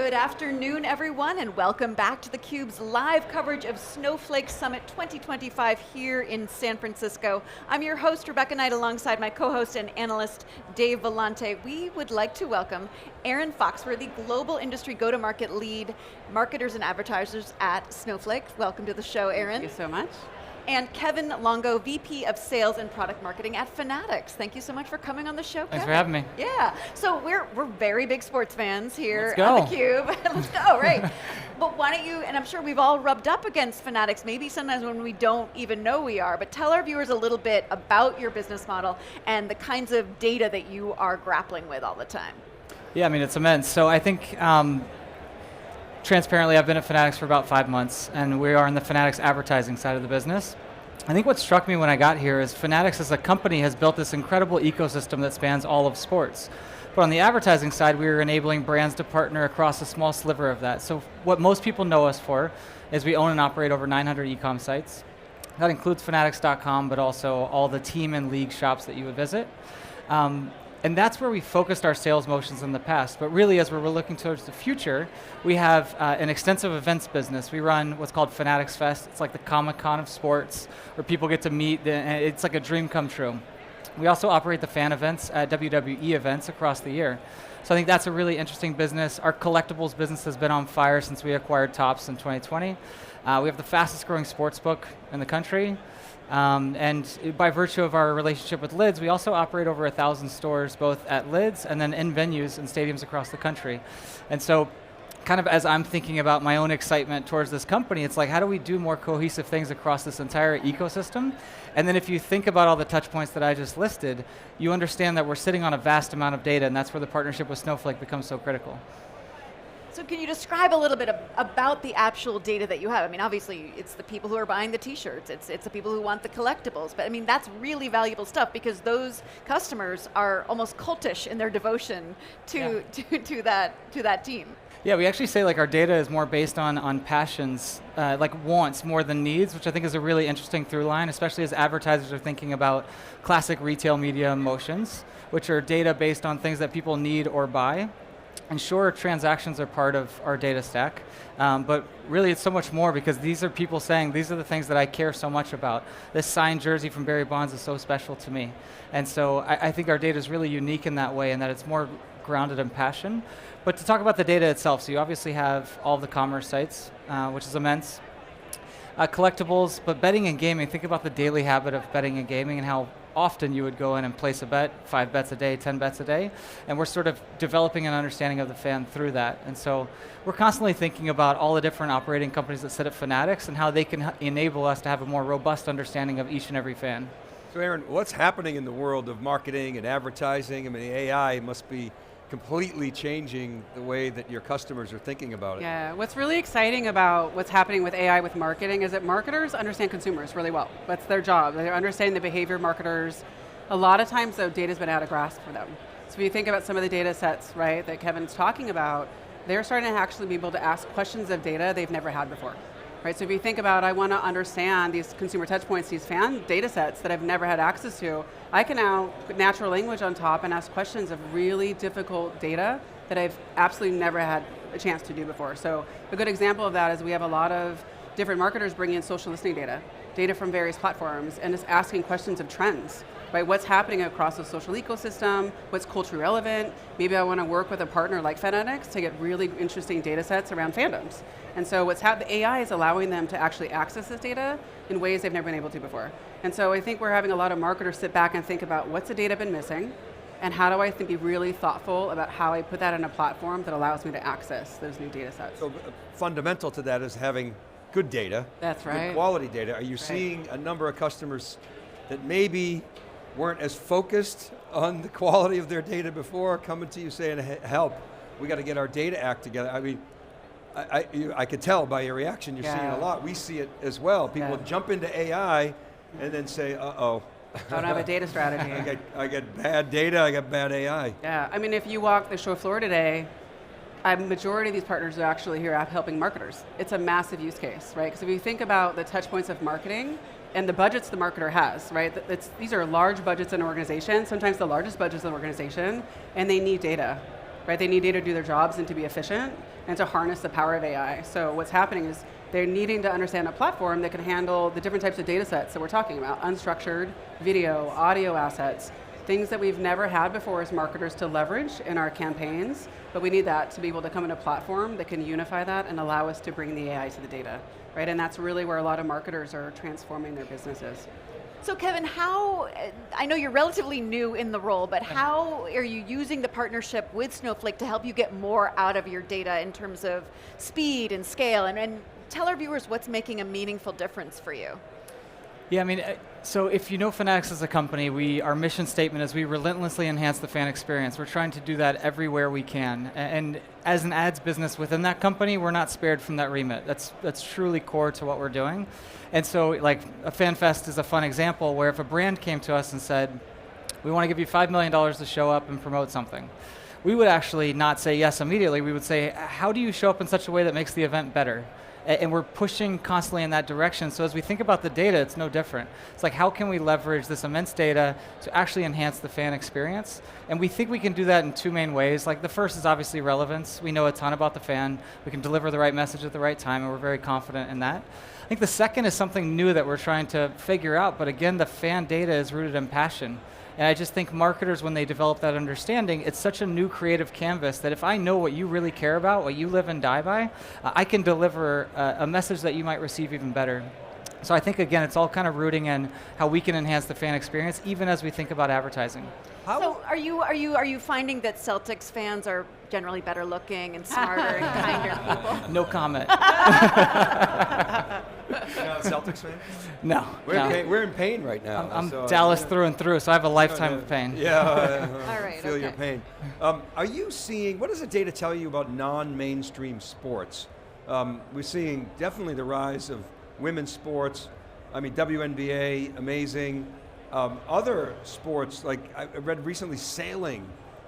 Good afternoon, everyone, and welcome back to theCUBE's live coverage of Snowflake Summit 2025 here in San Francisco. I'm your host, Rebecca Knight, alongside my co-host and analyst, Dave Vellante. We would like to welcome Erin Foxworthy, Global Industry Go-to-Market Lead, Marketers and Advertisers at Snowflake. Welcome to the show, Erin. Thank you so much. And Kevin Longo, VP of Sales and Product Marketing at Fanatics. Thank you so much for coming on the show, Thanks Kevin. for having me. Yeah, so we're very big sports fans here Let's go. on theCUBE. Let's go, right. But why don't you, and I'm sure we've all rubbed up against Fanatics, maybe sometimes when we don't even know we are, but tell our viewers a little bit about your business model and the kinds of data that you are grappling with all the time. Yeah, I mean, it's immense. So I think, transparently, I've been at Fanatics for about 5 months, and we are in the Fanatics advertising side of the business. I think what struck me when I got here is Fanatics as a company has built this incredible ecosystem that spans all of sports. But on the advertising side, we are enabling brands to partner across a small sliver of that. So what most people know us for is we own and operate over 900 e-com sites. That includes fanatics.com, but also all the team and league shops that you would visit. And that's where we focused our sales motions in the past. But really, as we're looking towards the future, we have an extensive events business. We run what's called Fanatics Fest. It's like the Comic-Con of sports, where people get to meet. It's like a dream come true. We also operate the fan events at WWE events across the year. So I think that's a really interesting business. Our collectibles business has been on fire since we acquired Topps in 2020. We have the fastest growing sports book in the country. And by virtue of our relationship with Lids, we also operate over 1,000 stores, both at Lids and then in venues and stadiums across the country. And so, kind of as I'm thinking about my own excitement towards this company, it's like, how do we do more cohesive things across this entire ecosystem? And then if you think about all the touch points that I just listed, you understand that we're sitting on a vast amount of data, and that's where the partnership with Snowflake becomes so critical. So can you describe a little bit about the actual data that you have? I mean, obviously, it's the people who are buying the t-shirts, it's the people who want the collectibles, but I mean, that's really valuable stuff because those customers are almost cultish in their devotion to that team. Yeah, we actually say like our data is more based on passions, like wants more than needs, which I think is a really interesting through line, especially as advertisers are thinking about classic retail media motions, which are data based on things that people need or buy. And sure, transactions are part of our data stack, but really it's so much more because these are people saying, these are the things that I care so much about. This signed jersey from Barry Bonds is so special to me. And so I think our data is really unique in that way, in that it's more grounded in passion. But to talk about the data itself, so you obviously have all the commerce sites, which is immense. Collectibles, but betting and gaming, think about the daily habit of betting and gaming and how often you would go in and place a bet, 5 bets a day, 10 bets a day, and we're sort of developing an understanding of the fan through that. And so we're constantly thinking about all the different operating companies that sit at Fanatics and how they can enable us to have a more robust understanding of each and every fan. So Erin, what's happening in the world of marketing and advertising? I mean, the AI must be completely changing the way that your customers are thinking about it. Yeah, what's really exciting about what's happening with AI with marketing is that marketers understand consumers really well. That's their job. They're understanding the behavior of marketers. A lot of times though, data's been out of grasp for them. So if you think about some of the data sets, right, that Kevin's talking about, they're starting to actually be able to ask questions of data they've never had before. Right, so if you think about, I want to understand these consumer touch points, these fan data sets that I've never had access to, I can now put natural language on top and ask questions of really difficult data that I've absolutely never had a chance to do before. So a good example of that is we have a lot of different marketers bring in social listening data from various platforms, and just asking questions of trends. Right, what's happening across the social ecosystem, what's culturally relevant, maybe I want to work with a partner like Fanatics to get really interesting data sets around fandoms. And so the AI is allowing them to actually access this data in ways they've never been able to before. And so I think we're having a lot of marketers sit back and think about what's the data been missing, and how do I be really thoughtful about how I put that in a platform that allows me to access those new data sets. So fundamental to that is having good data. That's right. Good quality data. Are you seeing a number of customers that maybe weren't as focused on the quality of their data before, coming to you saying, help, we got to get our data act together? I mean, I could tell by your reaction, you're seeing a lot. We see it as well. People jump into AI and then say, uh-oh. I don't have a data strategy. I got bad data, I got bad AI. Yeah, I mean, if you walk the show floor today, a majority of these partners are actually here helping marketers. It's a massive use case, right? Because if you think about the touch points of marketing, and the budgets the marketer has, right? These are large budgets in an organization, sometimes the largest budgets in an organization, and they need data. right? They need data to do their jobs and to be efficient and to harness the power of AI. So what's happening is they're needing to understand a platform that can handle the different types of data sets that we're talking about, unstructured, video, audio assets, things that we've never had before as marketers to leverage in our campaigns, but we need that to be able to come in a platform that can unify that and allow us to bring the AI to the data, right? And that's really where a lot of marketers are transforming their businesses. So Kevin, I know you're relatively new in the role, but how are you using the partnership with Snowflake to help you get more out of your data in terms of speed and scale, and tell our viewers what's making a meaningful difference for you? Yeah, I mean, so if you know Fanatics as a company, our mission statement is we relentlessly enhance the fan experience. We're trying to do that everywhere we can. And as an ads business within that company, we're not spared from that remit. That's truly core to what we're doing. And so like a Fan Fest is a fun example where if a brand came to us and said, we want to give you $5 million to show up and promote something, we would actually not say yes immediately. We would say, how do you show up in such a way that makes the event better? And we're pushing constantly in that direction. So as we think about the data, it's no different. It's like, how can we leverage this immense data to actually enhance the fan experience? And we think we can do that in two main ways. Like the first is obviously relevance. We know a ton about the fan. We can deliver the right message at the right time, and we're very confident in that. I think the second is something new that we're trying to figure out, but again, the fan data is rooted in passion. And I just think marketers, when they develop that understanding, it's such a new creative canvas that if I know what you really care about, what you live and die by, I can deliver a message that you might receive even better. So I think, again, it's all kind of rooting in how we can enhance the fan experience, even as we think about advertising. So are you finding that Celtics fans are generally better looking and smarter and kinder people? No comment. You're not a Celtics fan? No. We're in pain right now. I'm Dallas through and through, so I have a lifetime of pain. Yeah, All right, feel your pain. Are you seeing, what does the data tell you about non-mainstream sports? We're seeing definitely the rise of women's sports. I mean, WNBA, amazing. Other sports, like I read recently, sailing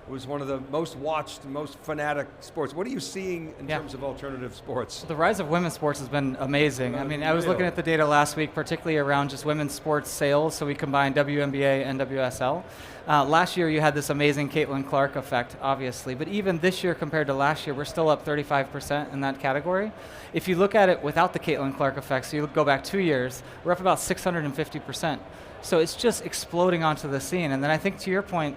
was one of the most watched, most fanatic sports. What are you seeing in terms of alternative sports? The rise of women's sports has been amazing. I mean, I was looking at the data last week, particularly around just women's sports sales, so we combined WNBA and WSL. Last year you had this amazing Caitlin Clark effect, obviously, but even this year compared to last year, we're still up 35% in that category. If you look at it without the Caitlin Clark effect, so you go back 2 years, we're up about 650%. So it's just exploding onto the scene. And then I think to your point,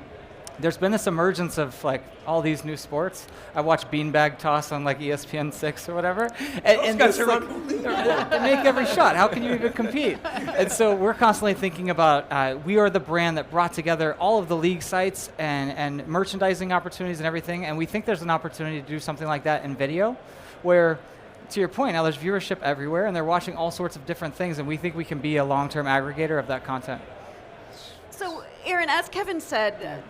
there's been this emergence of like all these new sports. I watch beanbag toss on like ESPN 6 or whatever. Those guys are unbelievable. They make every shot. How can you even compete? And so we're constantly thinking about, we are the brand that brought together all of the league sites and merchandising opportunities and everything. And we think there's an opportunity to do something like that in video, where to your point, now there's viewership everywhere and they're watching all sorts of different things, and we think we can be a long-term aggregator of that content. So Erin, as Kevin said,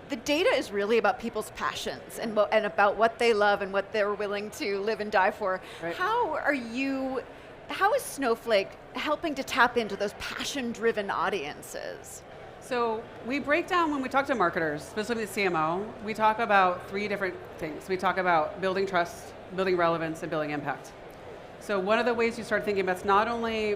the data is really about people's passions and about what they love and what they're willing to live and die for. Right. How is Snowflake helping to tap into those passion-driven audiences? So we break down, when we talk to marketers, specifically the CMO, we talk about 3 different things. We talk about building trust, building relevance, and building impact. So one of the ways you start thinking about is not only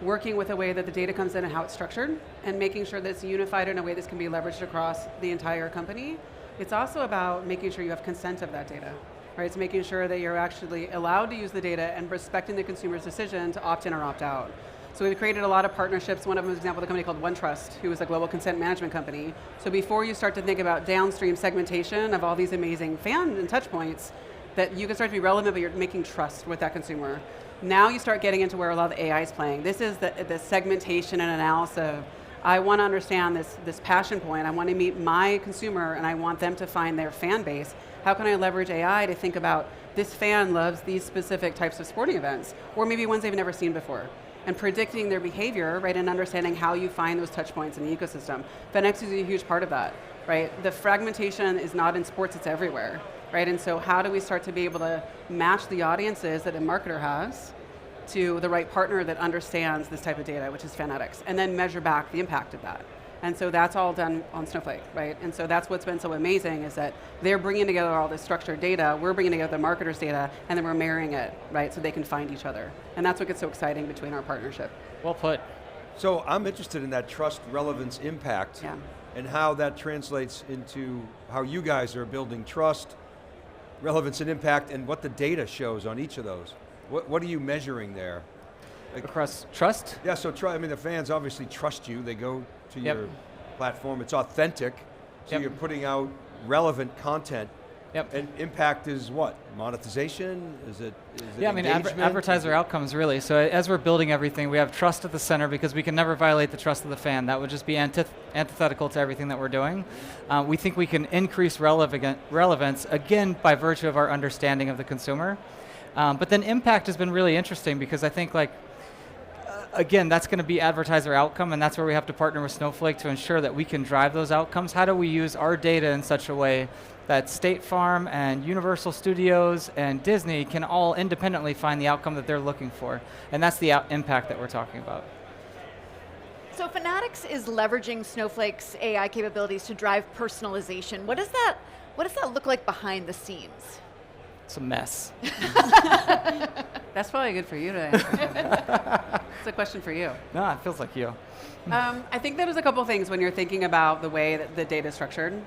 working with a way that the data comes in and how it's structured, and making sure that it's unified in a way that can be leveraged across the entire company. It's also about making sure you have consent of that data, right? It's making sure that you're actually allowed to use the data and respecting the consumer's decision to opt in or opt out. So we've created a lot of partnerships. One of them is an example of a company called OneTrust, who is a global consent management company. So before you start to think about downstream segmentation of all these amazing fan and touch points, that you can start to be relevant, but you're making trust with that consumer. Now you start getting into where a lot of the AI is playing. This is the segmentation and analysis. I want to understand this passion point. I want to meet my consumer and I want them to find their fan base. How can I leverage AI to think about this fan loves these specific types of sporting events, or maybe ones they've never seen before, and predicting their behavior, right, and understanding how you find those touch points in the ecosystem. Fanatics is a huge part of that, right? The fragmentation is not in sports, it's everywhere. Right, and so how do we start to be able to match the audiences that a marketer has to the right partner that understands this type of data, which is Fanatics, and then measure back the impact of that. And so that's all done on Snowflake, right? And so that's what's been so amazing, is that they're bringing together all this structured data, we're bringing together the marketer's data, and then we're marrying it, right, so they can find each other. And that's what gets so exciting between our partnership. Well put. So I'm interested in that trust, relevance, impact. Yeah. and how that translates into how you guys are building trust, relevance and impact, and what the data shows on each of those. What are you measuring there? Like, across trust? yeah, so I mean the fans obviously trust you, they go to your platform, it's authentic, so you're putting out relevant content. And impact is what? Monetization? Is it yeah, I mean, engagement? advertiser outcomes really. So as we're building everything, we have trust at the center because we can never violate the trust of the fan. That would just be antithetical to everything that we're doing. We think we can increase relevance, again, by virtue of our understanding of the consumer. But then impact has been really interesting because I think again, that's going to be advertiser outcome, and that's where we have to partner with Snowflake to ensure that we can drive those outcomes. How do we use our data in such a way that State Farm and Universal Studios and Disney can all independently find the outcome that they're looking for? And that's the impact that we're talking about. So Fanatics is leveraging Snowflake's AI capabilities to drive personalization. What does that look like behind the scenes? It's a mess. That's probably good for you to answer. It's a question for you. No, it feels like you. I think there's a couple things when you're thinking about the way that the data is structured.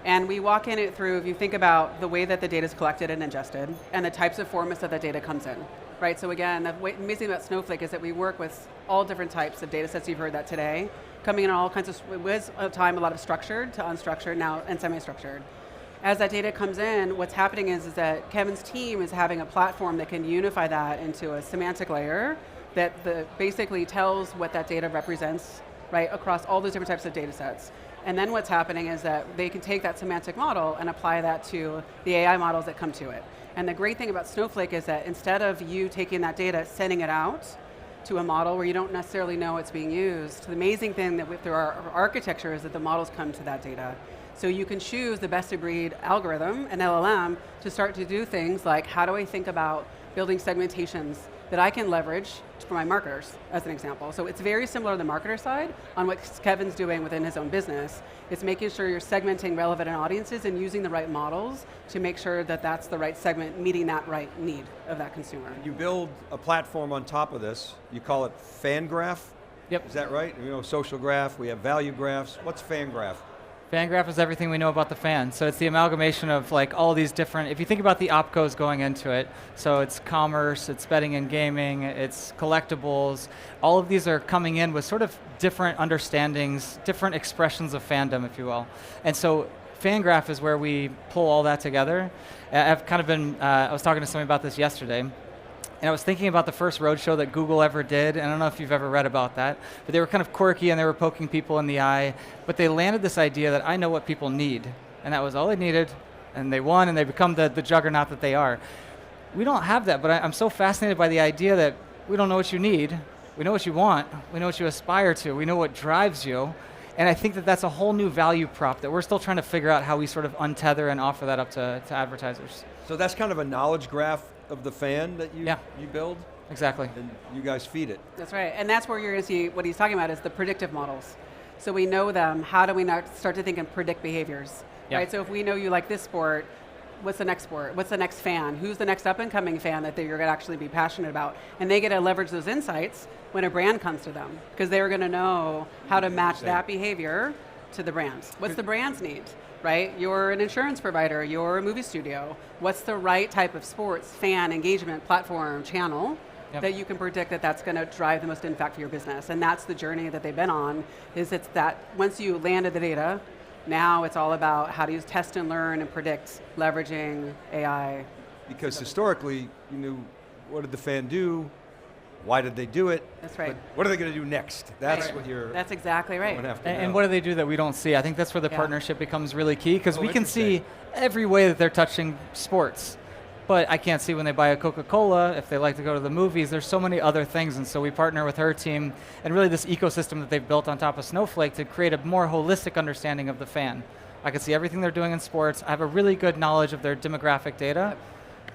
And we walk in it through, if you think about the way that the data is collected and ingested, and the types of formats that the data comes in, right? So again, the amazing about Snowflake is that we work with all different types of data sets. You've heard that today, coming in all kinds of, it was a time a lot of structured to unstructured now and semi-structured. As that data comes in, what's happening is that Kevin's team is having a platform that can unify that into a semantic layer that basically tells what that data represents, right, across all those different types of data sets. And then what's happening is that they can take that semantic model and apply that to the AI models that come to it. And the great thing about Snowflake is that instead of you taking that data, sending it out to a model where you don't necessarily know it's being used, the amazing thing that through our architecture is that the models come to that data. So you can choose the best of breed algorithm, an LLM, to start to do things like, how do I think about building segmentations that I can leverage for my marketers, as an example. So it's very similar on the marketer side on what Kevin's doing within his own business. It's making sure you're segmenting relevant audiences and using the right models to make sure that that's the right segment, meeting that right need of that consumer. You build a platform on top of this, you call it FanGraph? Yep. Is that right? You know, social graph, we have value graphs. What's FanGraph? FanGraph is everything we know about the fan. So it's the amalgamation of like all these different, if you think about the opcos going into it, so it's commerce, it's betting and gaming, it's collectibles, all of these are coming in with sort of different understandings, different expressions of fandom, if you will. And so FanGraph is where we pull all that together. I've kind of been, I was talking to somebody about this yesterday, and I was thinking about the first roadshow that Google ever did, and I don't know if you've ever read about that, but they were kind of quirky and they were poking people in the eye, but they landed this idea that I know what people need, and that was all they needed, and they won, and they become the juggernaut that they are. We don't have that, but I'm so fascinated by the idea that we don't know what you need, we know what you want, we know what you aspire to, we know what drives you, and I think that that's a whole new value prop that we're still trying to figure out how we sort of untether and offer that up to advertisers. So that's kind of a knowledge graph of the fan that you build? Exactly. And you guys feed it. That's right, and that's where you're going to see what he's talking about is the predictive models. So we know them, how do we not start to think and predict behaviors? Right, so if we know you like this sport, what's the next sport? What's the next fan? Who's the next up and coming fan that you're going to actually be passionate about? And they get to leverage those insights when a brand comes to them, because they're going to know how to match that behavior to the brands. What's the brand's need? Right? You're an insurance provider, you're a movie studio. What's the right type of sports, fan, engagement, platform, channel that you can predict that that's going to drive the most impact for your business? And that's the journey that they've been on, is it's that once you landed the data, now it's all about how do you test and learn and predict, leveraging AI. Because historically, you knew what did the fan do, why did they do it? That's right. But what are they going to do next? That's what you're... That's exactly right. And what do they do that we don't see? I think that's where the partnership becomes really key, because we can see every way that they're touching sports. But I can't see when they buy a Coca-Cola, if they like to go to the movies. There's so many other things, and so we partner with her team and really this ecosystem that they've built on top of Snowflake to create a more holistic understanding of the fan. I can see everything they're doing in sports. I have a really good knowledge of their demographic data,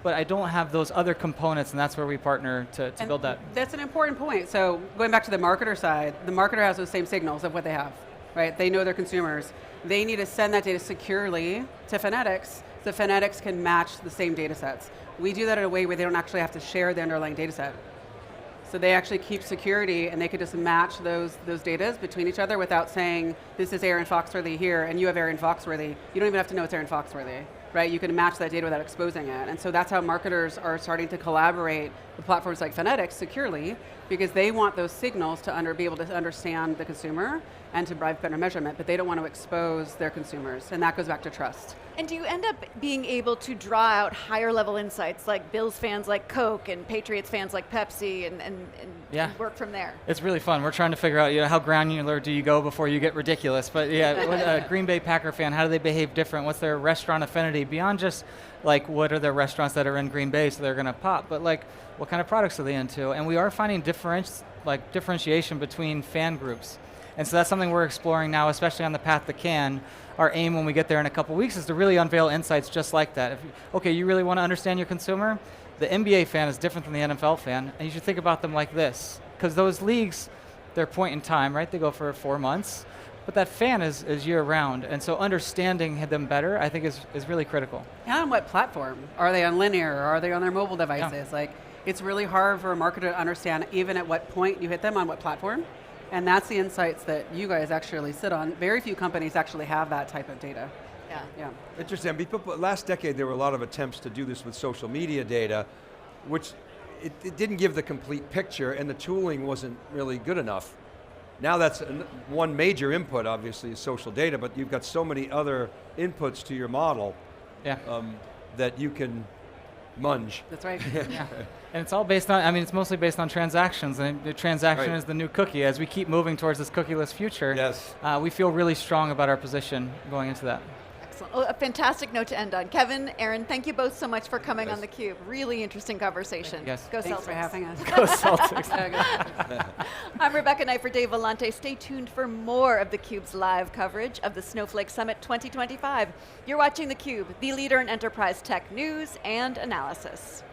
but I don't have those other components, and that's where we partner to build that. That's an important point. So going back to the marketer side, the marketer has those same signals of what they have, right? They know their consumers. They need to send that data securely to Fanatics, so Fanatics can match the same data sets. We do that in a way where they don't actually have to share the underlying data set. So they actually keep security, and they could just match those datas between each other without saying, this is Erin Foxworthy here, and you have Erin Foxworthy. You don't even have to know it's Erin Foxworthy, right? You can match that data without exposing it. And so that's how marketers are starting to collaborate with platforms like Fanatics securely, because they want those signals to be able to understand the consumer and to drive better measurement, but they don't want to expose their consumers, and that goes back to trust. And do you end up being able to draw out higher level insights like Bills fans like Coke and Patriots fans like Pepsi and work from there? It's really fun. We're trying to figure out how granular do you go before you get ridiculous. But yeah, what a Green Bay Packer fan, how do they behave different? What's their restaurant affinity? Beyond just like what are the restaurants that are in Green Bay so they're going to pop, but like what kind of products are they into? And we are finding differentiation between fan groups. And so that's something we're exploring now, especially on the path to Cannes. Our aim when we get there in a couple weeks is to really unveil insights just like that. You really want to understand your consumer? The NBA fan is different than the NFL fan, and you should think about them like this. Because those leagues, they're point in time, right? They go for 4 months, but that fan is year round. And so understanding them better, I think is really critical. And on what platform? Are they on linear, or are they on their mobile devices? Yeah. It's really hard for a marketer to understand even at what point you hit them on what platform. And that's the insights that you guys actually sit on. Very few companies actually have that type of data. Yeah. Interesting. Last decade, there were a lot of attempts to do this with social media data, which it didn't give the complete picture, and the tooling wasn't really good enough. Now that's one major input, obviously, is social data, but you've got so many other inputs to your model that you can munge. That's right. Yeah. And it's all based on, it's mostly based on transactions, and the transaction is the new cookie. As we keep moving towards this cookieless future, we feel really strong about our position going into that. Excellent. Well, a fantastic note to end on. Kevin, Erin, thank you both so much for coming on theCUBE. Really interesting conversation. Yes. Go Thanks Celtics. for having us. Go Celtics. I'm Rebecca Knight for Dave Vellante. Stay tuned for more of theCUBE's live coverage of the Snowflake Summit 2025. You're watching theCUBE, the leader in enterprise tech news and analysis.